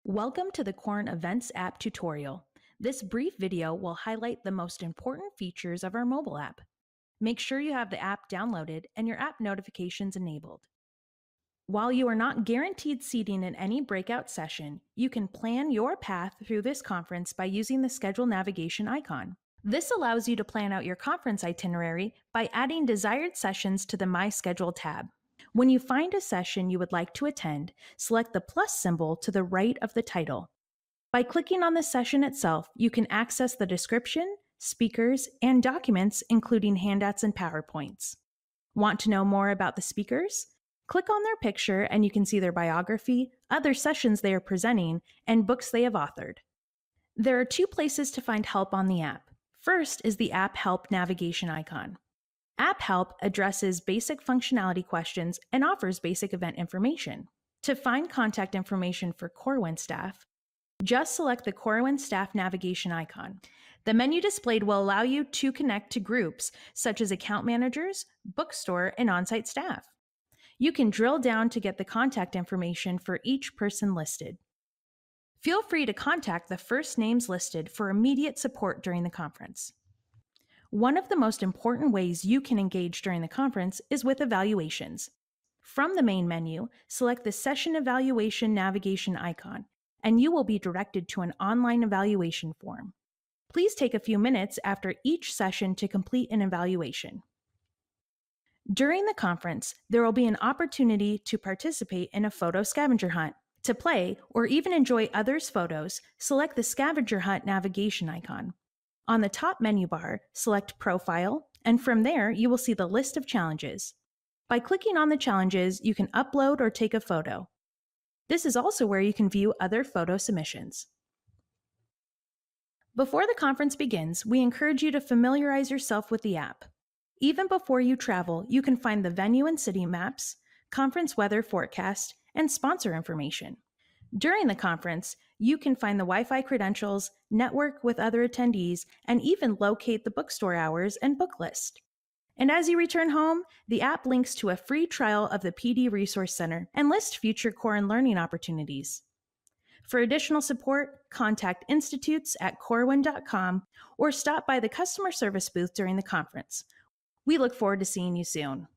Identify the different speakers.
Speaker 1: Welcome to the Corwin Events app tutorial. This brief video will highlight the most important features of our mobile app. Make sure you have the app downloaded and your app notifications enabled. While you are not guaranteed seating in any breakout session, you can plan your path through this conference by using the schedule navigation icon. This allows you to plan out your conference itinerary by adding desired sessions to the My Schedule tab. When you find a session you would like to attend, select the plus symbol to the right of the title. By clicking on the session itself, you can access the description, speakers, and documents, including handouts and PowerPoints. Want to know more about the speakers? Click on their picture and you can see their biography, other sessions they are presenting, and books they have authored. There are two places to find help on the app. First is the App Help navigation icon. App Help addresses basic functionality questions and offers basic event information. To find contact information for Corwin staff, just select the Corwin staff navigation icon. The menu displayed will allow you to connect to groups such as account managers, bookstore, and on-site staff. You can drill down to get the contact information for each person listed. Feel free to contact the first names listed for immediate support during the conference. One of the most important ways you can engage during the conference is with evaluations. From the main menu, select the Session Evaluation navigation icon, and you will be directed to an online evaluation form. Please take a few minutes after each session to complete an evaluation. During the conference, there will be an opportunity to participate in a photo scavenger hunt. To play or even enjoy others' photos, select the Scavenger Hunt navigation icon. On the top menu bar, select Profile, and from there you will see the list of challenges. By clicking on the challenges, you can upload or take a photo. This is also where you can view other photo submissions. Before the conference begins, we encourage you to familiarize yourself with the app. Even before you travel, you can find the venue and city maps, conference weather forecast, and sponsor information. During the conference, you can find the Wi-Fi credentials, network with other attendees, and even locate the bookstore hours and book list. And as you return home, the app links to a free trial of the PD Resource Center and lists future Corwin learning opportunities. For additional support, contact institutes@corwin.com or stop by the customer service booth during the conference. We look forward to seeing you soon.